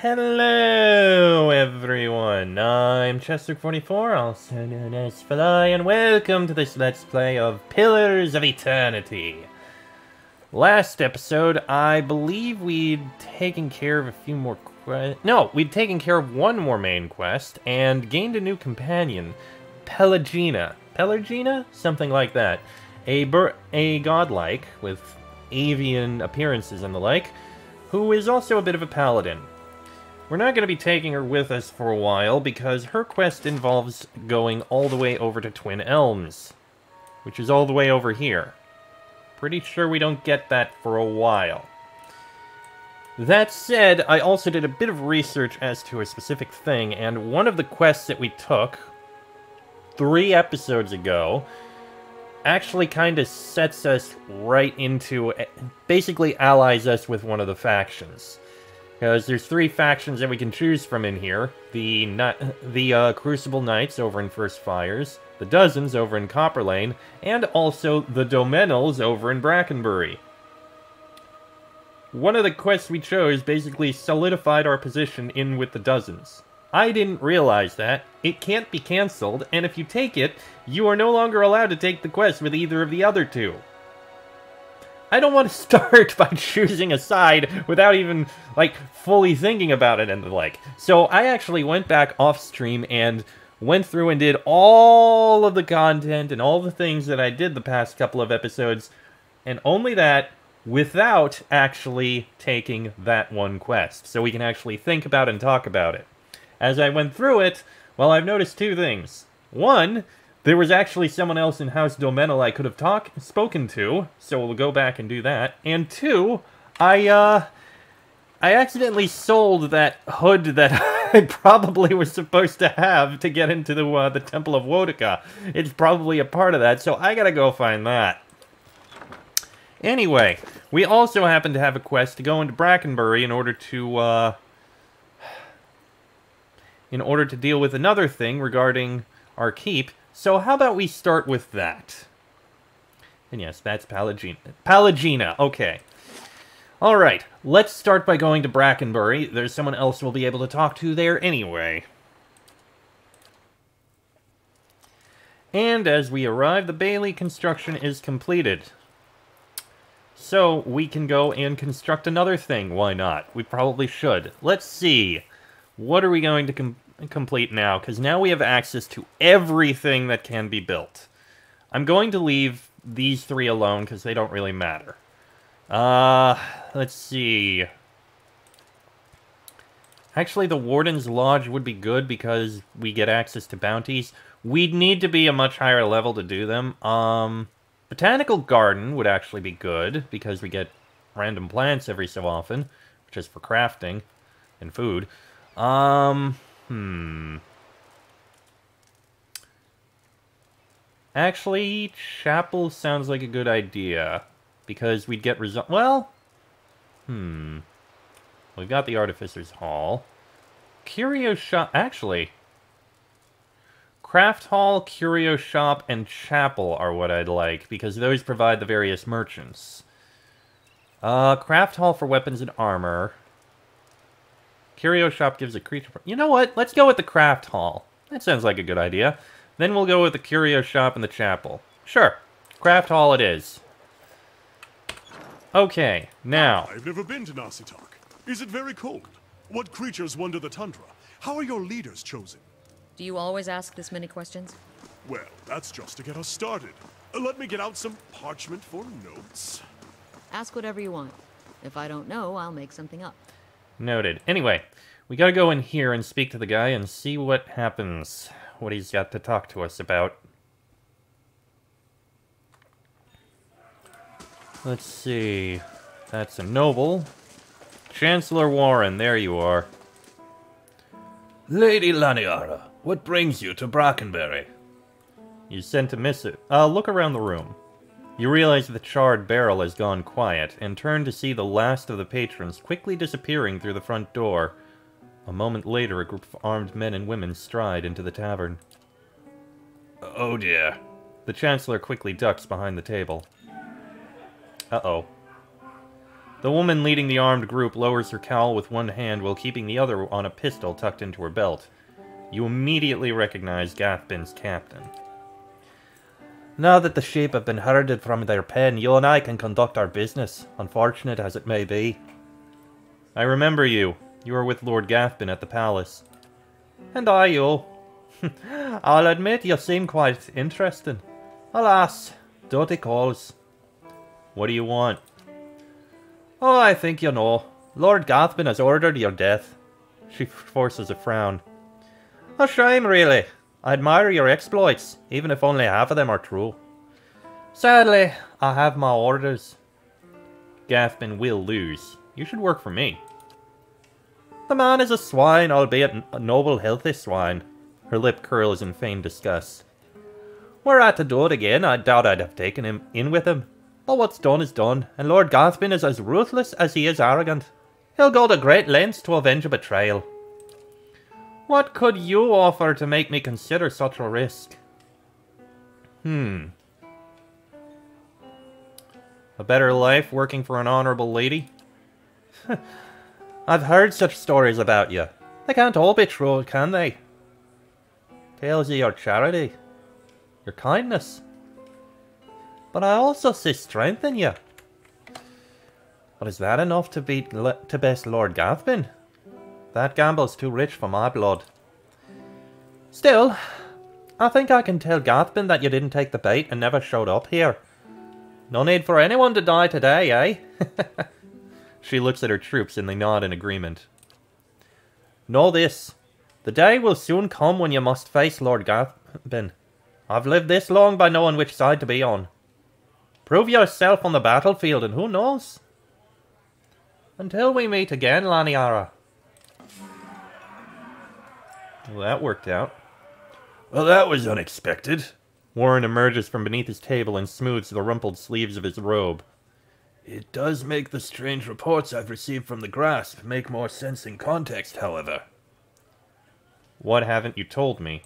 Hello everyone, I'm Chester44, also known as Fly, and welcome to this Let's Play of Pillars of Eternity. Last episode, I believe we'd taken care of a few more we'd taken care of one more main quest, and gained a new companion, Pelagina. Pelagina? Something like that. A godlike, with avian appearances and the like, who is also a bit of a paladin. We're not going to be taking her with us for a while, because her quest involves going all the way over to Twin Elms, which is all the way over here. Pretty sure we don't get that for a while. That said, I also did a bit of research as to a specific thing, and one of the quests that we took 3 episodes ago actually kind of sets us right into, basically allies us with one of the factions. Because there's 3 factions that we can choose from in here. The Crucible Knights over in First Fires, the Dozens over in Copper Lane, and also the Domenals over in Brackenbury. One of the quests we chose basically solidified our position in with the Dozens. I didn't realize that. It can't be cancelled, and if you take it, you are no longer allowed to take the quest with either of the other 2. I don't want to start by choosing a side without even, like, fully thinking about it and the like. So I actually went back off-stream and went through and did all of the content and all the things that I did the past couple of episodes, and only that without actually taking that one quest, so we can actually think about and talk about it. As I went through it, well, I've noticed 2 things. One, there was actually someone else in House Domenal I could have spoken to, so we'll go back and do that. And 2, I accidentally sold that hood that I probably was supposed to have to get into the Temple of Wotica. It's probably a part of that, so I gotta go find that. Anyway, we also happen to have a quest to go into Brackenbury in order to deal with another thing regarding our keep. So how about we start with that? And yes, that's Pelagina. Pelagina, okay. Alright, let's start by going to Brackenbury. There's someone else we'll be able to talk to there anyway. And as we arrive, the Bailey construction is completed. So we can go and construct another thing, why not? We probably should. Let's see. What are we going to complete now? Because now we have access to everything that can be built. I'm going to leave these 3 alone because they don't really matter. Let's see. Actually, the Warden's Lodge would be good because we get access to bounties. We'd need to be a much higher level to do them. Botanical Garden would actually be good because we get random plants every so often, which is for crafting and food. Actually, Chapel sounds like a good idea, because we'd get we've got the Artificer's Hall. Curio Shop, actually. Craft Hall, Curio Shop, and Chapel are what I'd like, because those provide the various merchants. Craft Hall for weapons and armor. Curio Shop gives a creature... You know what? Let's go with the Craft Hall. That sounds like a good idea. Then we'll go with the Curio Shop and the Chapel. Sure. Craft Hall it is. Okay, now... I've never been to Nasitok. Is it very cold? What creatures wander the tundra? How are your leaders chosen? Do you always ask this many questions? Well, that's just to get us started. Let me get out some parchment for notes. Ask whatever you want. If I don't know, I'll make something up. Noted. Anyway, we gotta go in here and speak to the guy and see what happens. What he's got to talk to us about. Let's see. That's a noble. Chancellor Warren, there you are. Lady Laniara, what brings you to Brackenbury? You sent a missive. Look around the room. You realize the charred barrel has gone quiet, and turn to see the last of the patrons quickly disappearing through the front door. A moment later, a group of armed men and women stride into the tavern. Oh dear. The Chancellor quickly ducks behind the table. Uh-oh. The woman leading the armed group lowers her cowl with one hand while keeping the other on a pistol tucked into her belt. You immediately recognize Gathbin's captain. Now that the sheep have been herded from their pen, you and I can conduct our business, unfortunate as it may be. I remember you. You were with Lord Gathbin at the palace. And I, you. I'll admit you seem quite interesting. Alas, duty calls. What do you want? Oh, I think you know. Lord Gathbin has ordered your death. She forces a frown. A shame, really. I admire your exploits, even if only half of them are true. Sadly, I have my orders. Gathbin will lose. You should work for me. The man is a swine, albeit a noble, healthy swine. Her lip curls in feigned disgust. Were I to do it again, I doubt I'd have taken him in with him. But what's done is done, and Lord Gathbin is as ruthless as he is arrogant. He'll go to great lengths to avenge a betrayal. What could you offer to make me consider such a risk? A better life working for an honorable lady? I've heard such stories about you. They can't all be true, can they? Tales of your charity, your kindness. But I also see strength in you. But is that enough to best Lord Gathbin? That gamble's too rich for my blood. Still, I think I can tell Gathbin that you didn't take the bait and never showed up here. No need for anyone to die today, eh? She looks at her troops and they nod in agreement. Know this. The day will soon come when you must face Lord Gathbin. I've lived this long by knowing which side to be on. Prove yourself on the battlefield and who knows? Until we meet again, Laniara. Well, that worked out. Well, that was unexpected. Warren emerges from beneath his table and smooths the rumpled sleeves of his robe. It does make the strange reports I've received from the Grasp make more sense in context, however. What haven't you told me?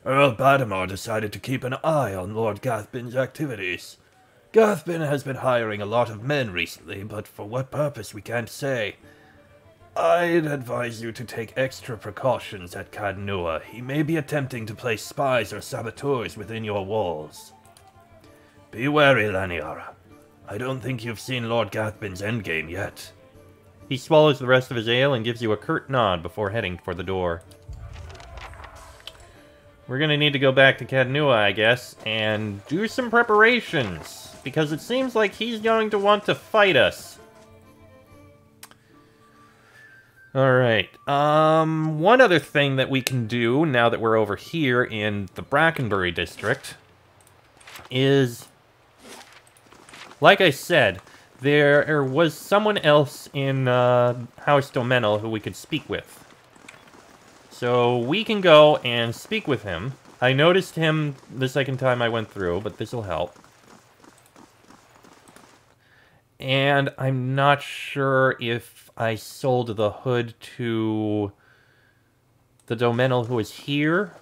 Earl Badamar decided to keep an eye on Lord Gathbin's activities. Gathbin has been hiring a lot of men recently, but for what purpose we can't say. I'd advise you to take extra precautions at Caed Nua. He may be attempting to place spies or saboteurs within your walls. Be wary, Laniara. I don't think you've seen Lord Gathbin's endgame yet. He swallows the rest of his ale and gives you a curt nod before heading for the door. We're gonna need to go back to Caed Nua, I guess, and do some preparations, because it seems like he's going to want to fight us. Alright, one other thing that we can do, now that we're over here in the Brackenbury district, is, like I said, there was someone else in House Domenel who we could speak with. So we can go and speak with him. I noticed him the second time I went through, but this will help. And I'm not sure if I sold the hood to the Domenel who is here,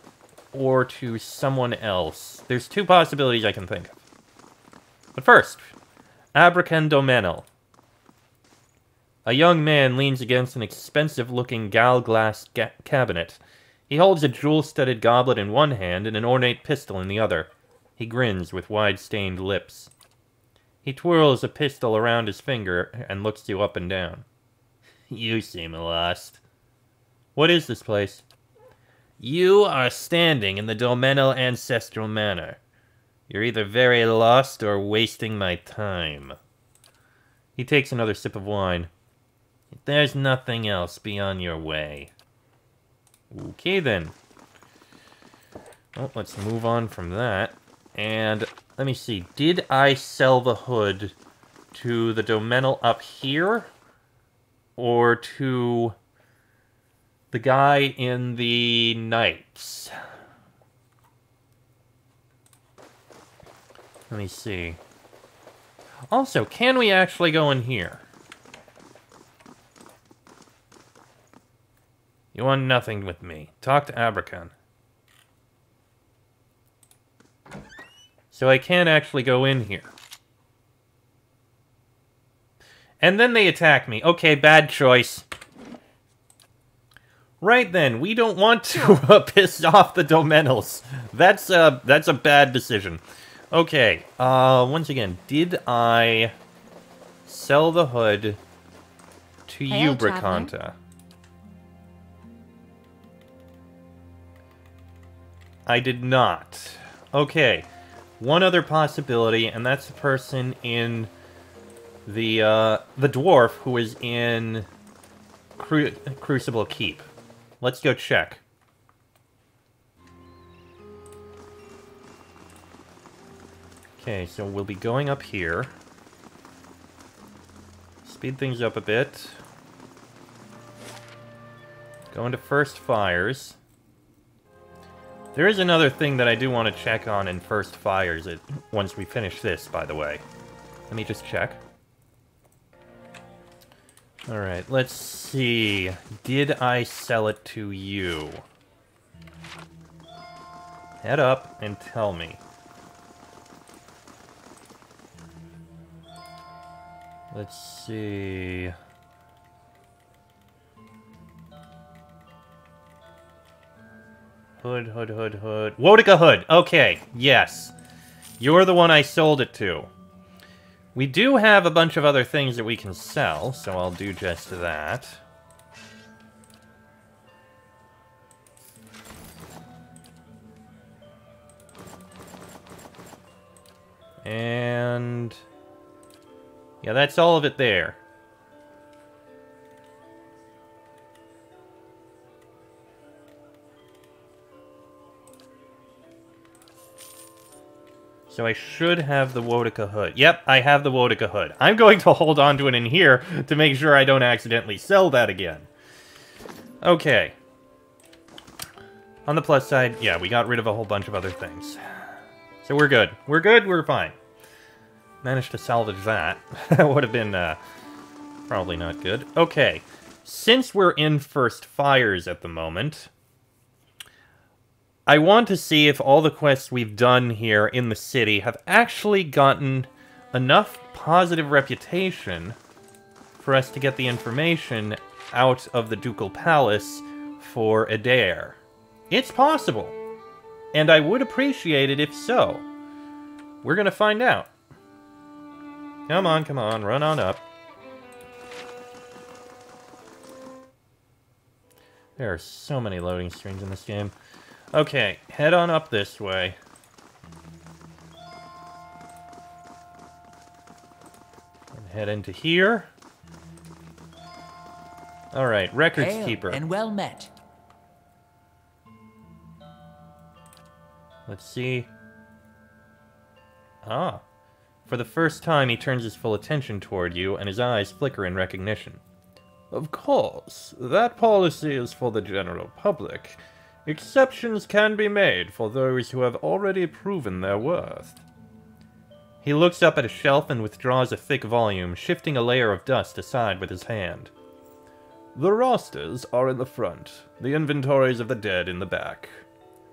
or to someone else. There's two possibilities I can think of. But first, Abracan Domenel. A young man leans against an expensive-looking gal-glass cabinet. He holds a jewel-studded goblet in one hand and an ornate pistol in the other. He grins with wide-stained lips. He twirls a pistol around his finger and looks you up and down. You seem lost. What is this place? You are standing in the Domenel Ancestral Manor. You're either very lost or wasting my time. He takes another sip of wine. There's nothing else beyond your way. Okay, then. Well, let's move on from that. And, let me see. Did I sell the hood to the Domenel up here? Or to the guy in the Knights? Let me see. Also, can we actually go in here? You want nothing with me. Talk to Abracan. So I can actually go in here. And then they attack me. Okay, bad choice. Right then, we don't want to piss off the Domenals. That's a bad decision. Okay, once again, did I sell the hood to you, Bracanta? I did not. Okay, one other possibility, and that's the person in the dwarf who is in Crucible Keep. Let's go check. Okay, so we'll be going up here. Speed things up a bit. Go into First Fires. There is another thing that I do want to check on in First Fires once we finish this, by the way. Let me just check. Alright, let's see. Did I sell it to you? Head up and tell me. Let's see. Hood. Wodica Hood! Okay, yes. You're the one I sold it to. We do have a bunch of other things that we can sell, so I'll do just that. And... yeah, that's all of it there. So I should have the Wodica Hood. Yep, I have the Wodica Hood. I'm going to hold on to it in here to make sure I don't accidentally sell that again. Okay. On the plus side, yeah, we got rid of a whole bunch of other things. So we're good. We're good, we're fine. Managed to salvage that. That would have been probably not good. Okay. Since we're in First Fires at the moment, I want to see if all the quests we've done here in the city have actually gotten enough positive reputation for us to get the information out of the Ducal Palace for Adair. It's possible, and I would appreciate it if so. We're gonna find out. Come on, run on up. There are so many loading screens in this game. Okay, head on up this way. And head into here. Alright, records keeper. And well met. Let's see. Ah. For the first time, he turns his full attention toward you, and his eyes flicker in recognition. Of course, that policy is for the general public. Exceptions can be made for those who have already proven their worth. He looks up at a shelf and withdraws a thick volume, shifting a layer of dust aside with his hand. The rosters are in the front, the inventories of the dead in the back.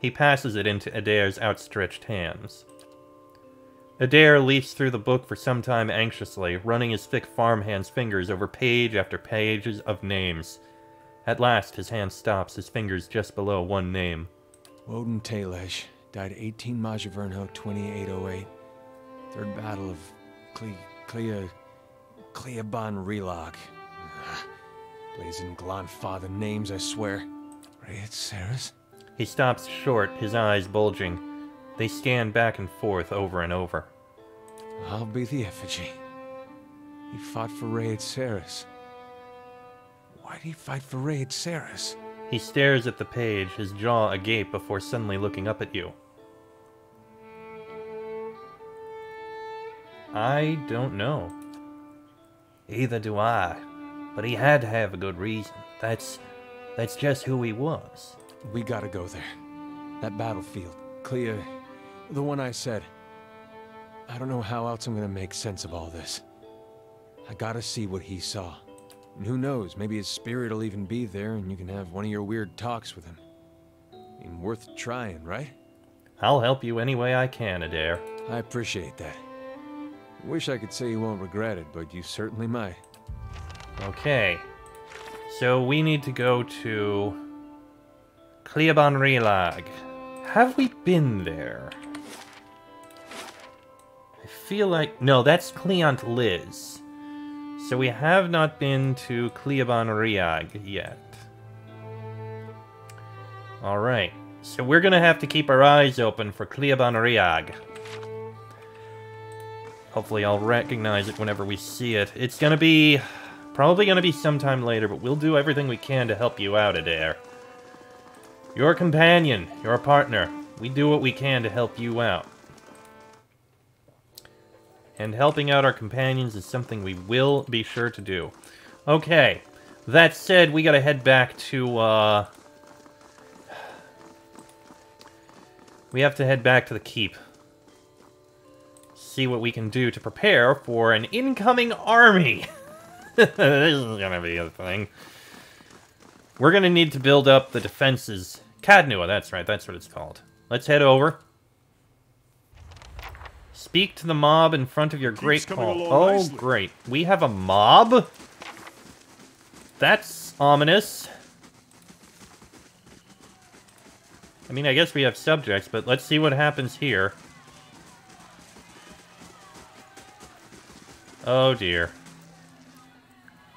He passes it into Adair's outstretched hands. Adair leafs through the book for some time anxiously, running his thick farmhand's fingers over page after pages of names. At last, his hand stops, his fingers just below one name. Woden Talej, died 18 Majavernho 2808. Third Battle of Cleaban Relog. Blazing Glanfather names, I swear. Rayet Saris? He stops short, his eyes bulging. They scan back and forth over and over. I'll be the effigy. He fought for Rayet Saris. Why'd he fight for Rayet Saris? He stares at the page, his jaw agape before suddenly looking up at you. I don't know. Either do I. But he had to have a good reason. That's just who he was. We gotta go there. That battlefield. Clea... the one I said. I don't know how else I'm gonna make sense of all this. I gotta see what he saw. And who knows, maybe his spirit will even be there and you can have one of your weird talks with him. I mean, worth trying, right? I'll help you any way I can, Adair. I appreciate that. Wish I could say you won't regret it, but you certainly might. Okay. So we need to go to Cleaban Rilag. Have we been there? I feel like... No, that's Cleont Liz. So we have not been to Cleaban Riag yet. Alright. So we're gonna have to keep our eyes open for Cleaban Riag. Hopefully I'll recognize it whenever we see it. It's gonna be... probably gonna be sometime later, but we'll do everything we can to help you out, Adair. Your companion, your partner. We do what we can to help you out. And helping out our companions is something we will be sure to do. Okay. That said, we gotta head back to, we have to head back to the keep. See what we can do to prepare for an incoming army. This is gonna be a thing. We're gonna need to build up the defenses. Caed Nua, that's right, that's what it's called. Let's head over. Speak to the mob in front of your great hall. Oh, nicely. Great. We have a mob? That's ominous. I mean, I guess we have subjects, but let's see what happens here. Oh, dear.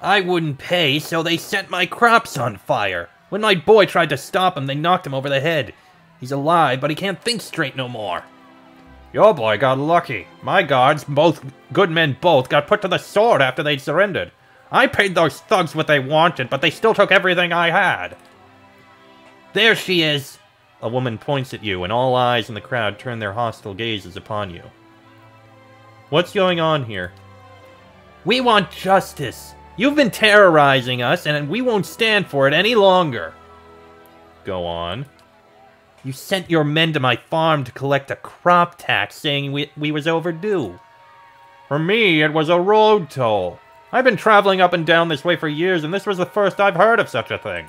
I wouldn't pay, so they set my crops on fire. When my boy tried to stop him, they knocked him over the head. He's alive, but he can't think straight no more. Your boy got lucky. My guards, both good men both, got put to the sword after they'd surrendered. I paid those thugs what they wanted, but they still took everything I had. There she is. A woman points at you, and all eyes in the crowd turn their hostile gazes upon you. What's going on here? We want justice. You've been terrorizing us, and we won't stand for it any longer. Go on. You sent your men to my farm to collect a crop tax, saying we was overdue. For me, it was a road toll. I've been traveling up and down this way for years, and this was the first I've heard of such a thing.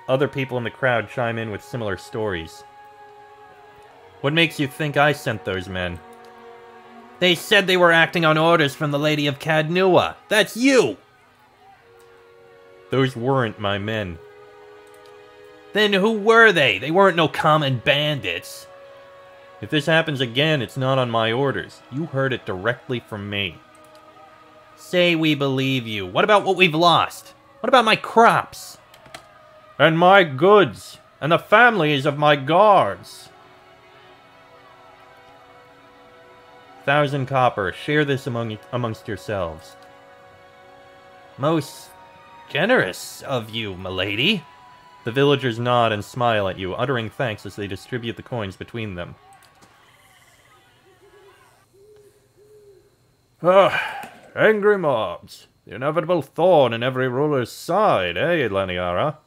Other people in the crowd chime in with similar stories. What makes you think I sent those men? They said they were acting on orders from the Lady of Caed Nua. That's you! Those weren't my men. Then who were they? They weren't no common bandits. If this happens again, it's not on my orders. You heard it directly from me. Say we believe you. What about what we've lost? What about my crops? And my goods. And the families of my guards. 1,000 copper. Share this amongst yourselves. Most generous of you, milady. The villagers nod and smile at you, uttering thanks as they distribute the coins between them. Angry mobs. The inevitable thorn in every ruler's side, eh, Laniara?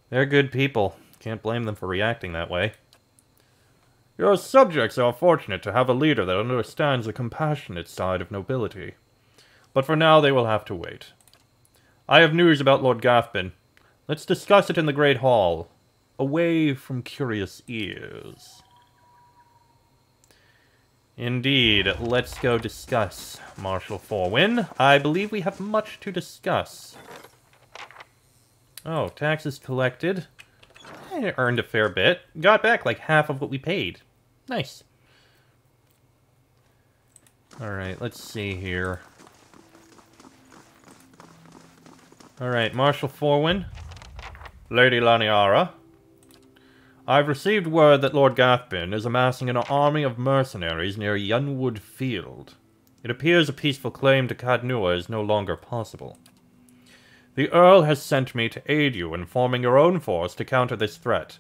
They're good people. Can't blame them for reacting that way. Your subjects are fortunate to have a leader that understands the compassionate side of nobility. But for now, they will have to wait. I have news about Lord Gathbin. Let's discuss it in the Great Hall, away from curious ears. Indeed, let's go discuss, Marshal Forwin. I believe we have much to discuss. Oh, taxes collected. I earned a fair bit. Got back like half of what we paid. Nice. Alright, let's see here. Alright, Marshal Forwin. Lady Laniara. I've received word that Lord Gathbin is amassing an army of mercenaries near Yunwood Field. It appears a peaceful claim to Caed Nua is no longer possible. The Earl has sent me to aid you in forming your own force to counter this threat.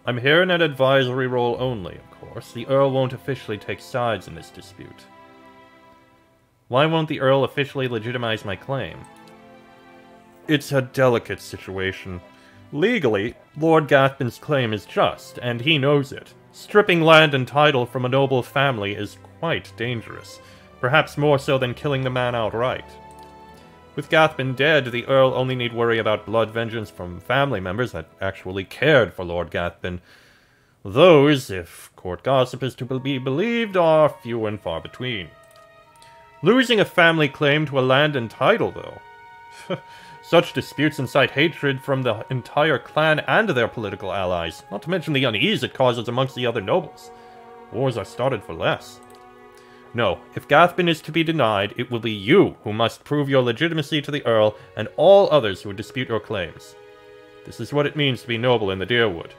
I'm here in an advisory role only, of course. The Earl won't officially take sides in this dispute. Why won't the Earl officially legitimize my claim? It's a delicate situation. Legally, Lord Gathbin's claim is just, and he knows it. Stripping land and title from a noble family is quite dangerous, perhaps more so than killing the man outright. With Gathbin dead, the Earl only need worry about blood vengeance from family members that actually cared for Lord Gathbin. Those, if court gossip is to be believed, are few and far between. Losing a family claim to a land and title, though. Such disputes incite hatred from the entire clan and their political allies, not to mention the unease it causes amongst the other nobles. Wars are started for less. No, if Gathbin is to be denied, it will be you who must prove your legitimacy to the Earl and all others who dispute your claims. This is what it means to be noble in the Deerwood.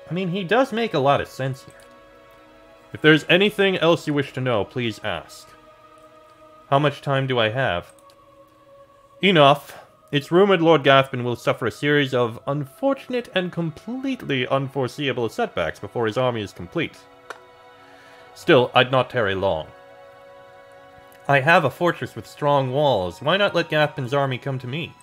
I mean, he does make a lot of sense here. If there's anything else you wish to know, please ask. How much time do I have? Enough. It's rumored Lord Gathbin will suffer a series of unfortunate and completely unforeseeable setbacks before his army is complete. Still, I'd not tarry long. I have a fortress with strong walls. Why not let Gathbin's army come to me?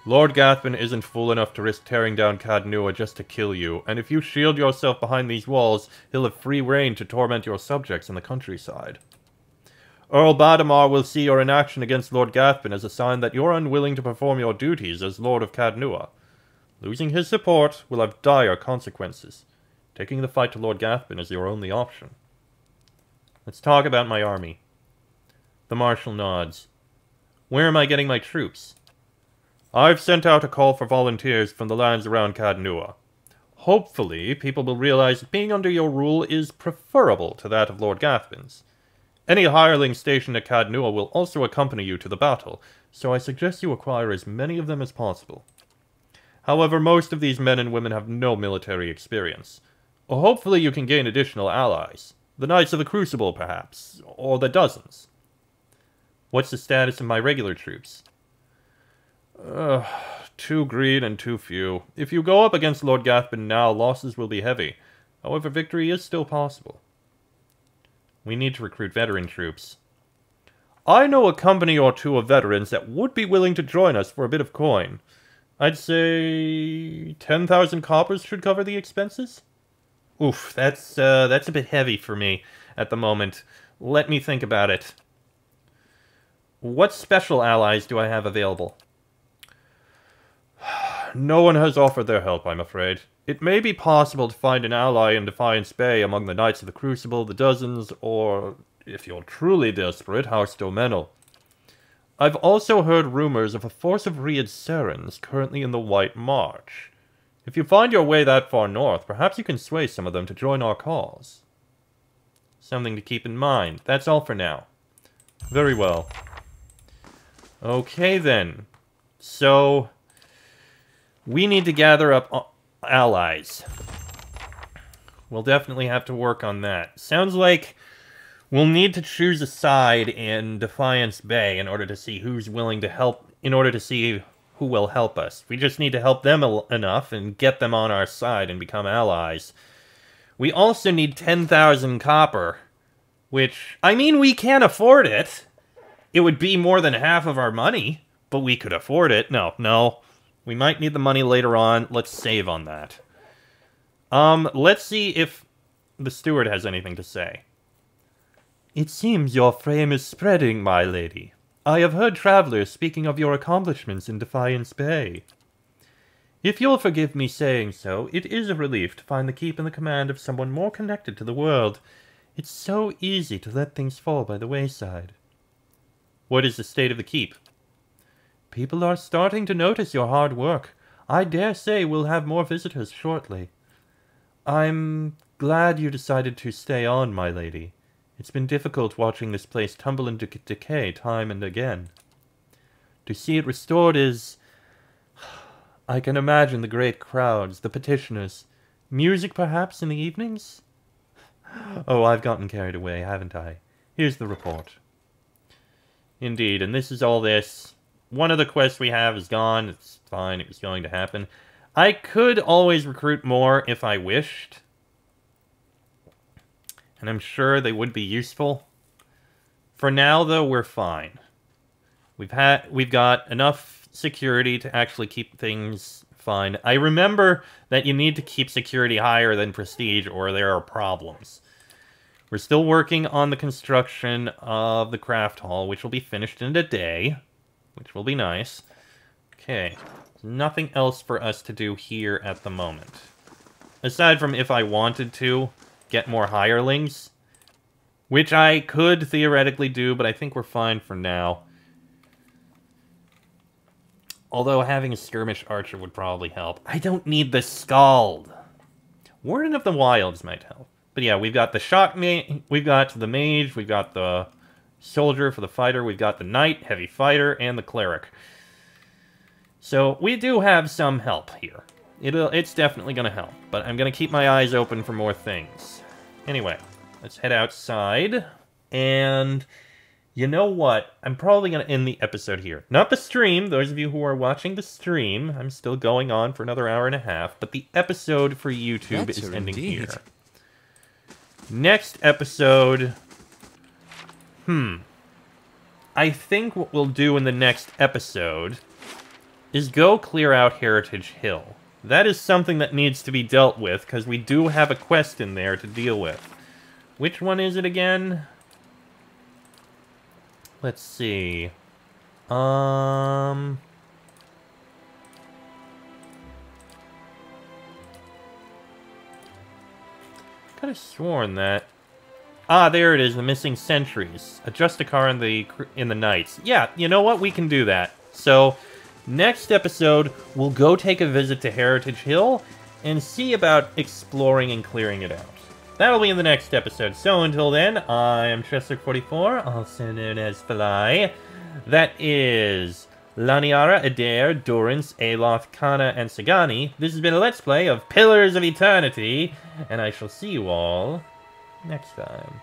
Lord Gathbin isn't fool enough to risk tearing down Caed Nua just to kill you, and if you shield yourself behind these walls, he'll have free rein to torment your subjects in the countryside. Earl Badamar will see your inaction against Lord Gathbin as a sign that you're unwilling to perform your duties as Lord of Caed Nua. Losing his support will have dire consequences. Taking the fight to Lord Gathbin is your only option. Let's talk about my army. The Marshal nods. Where am I getting my troops? I've sent out a call for volunteers from the lands around Caed Nua. Hopefully, people will realize that being under your rule is preferable to that of Lord Gathbin's. Any hireling stationed at Caed Nua will also accompany you to the battle, so I suggest you acquire as many of them as possible. However, most of these men and women have no military experience. Hopefully you can gain additional allies. The Knights of the Crucible, perhaps, or the Dozens. What's the status of my regular troops? Too green and too few. If you go up against Lord Gathbin now, losses will be heavy. However, victory is still possible. We need to recruit veteran troops. I know a company or two of veterans that would be willing to join us for a bit of coin. I'd say 10,000 coppers should cover the expenses. Oof, that's a bit heavy for me at the moment. Let me think about it. What special allies do I have available? No one has offered their help, I'm afraid. It may be possible to find an ally in Defiance Bay among the Knights of the Crucible, the Dozens, or, if you're truly desperate, House Domenel. I've also heard rumors of a force of Riad Serens currently in the White March. If you find your way that far north, perhaps you can sway some of them to join our cause. Something to keep in mind. That's all for now. Very well. Okay then. So, we need to gather up allies. We'll definitely have to work on that. Sounds like we'll need to choose a side in Defiance Bay in order to see who's willing to help, in order to see who will help us. We just need to help them enough and get them on our side and become allies. We also need 10,000 copper, which, I mean, we can afford it. It would be more than half of our money, but we could afford it. No. We might need the money later on. Let's save on that. Let's see if the steward has anything to say. It seems your fame is spreading, my lady. I have heard travelers speaking of your accomplishments in Defiance Bay. If you'll forgive me saying so, it is a relief to find the keep in the command of someone more connected to the world. It's so easy to let things fall by the wayside. What is the state of the keep? People are starting to notice your hard work. I dare say we'll have more visitors shortly. I'm glad you decided to stay on, my lady. It's been difficult watching this place tumble into decay time and again. To see it restored is... I can imagine the great crowds, the petitioners. Music, perhaps, in the evenings? Oh, I've gotten carried away, haven't I? Here's the report. Indeed, and this is all this. One of the quests we have is gone. It's fine, it was going to happen. I could always recruit more if I wished. And I'm sure they would be useful. For now, though, we're fine. We've got enough security to actually keep things fine. I remember that you need to keep security higher than prestige or there are problems. We're still working on the construction of the craft hall, which will be finished in a day, which will be nice. Okay, nothing else for us to do here at the moment. Aside from if I wanted to get more hirelings, which I could theoretically do, but I think we're fine for now. Although having a skirmish archer would probably help. I don't need the Scald. Warden of the Wilds might help. But yeah, we've got the shock we've got the mage, we've got the soldier for the fighter, we've got the knight, heavy fighter, and the cleric. So we do have some help here. It's definitely going to help, but I'm going to keep my eyes open for more things. Anyway, let's head outside, and you know what? I'm probably going to end the episode here. Not the stream, those of you who are watching the stream, I'm still going on for another hour and a half, but the episode for YouTube is ending here. Next episode... I think what we'll do in the next episode is go clear out Heritage Hill. That is something that needs to be dealt with, because we do have a quest in there to deal with. Which one is it again? Let's see. Could have sworn that... Ah, there it is, the missing sentries. Adjust a car in the Knights. Yeah, you know what? We can do that. So, next episode, we'll go take a visit to Heritage Hill and see about exploring and clearing it out. That'll be in the next episode. So until then, I am Chester44, also known as Fly. That is Laniara, Adair, Durance, Aloth, Kana, and Sagani. This has been a Let's Play of Pillars of Eternity, and I shall see you all next time.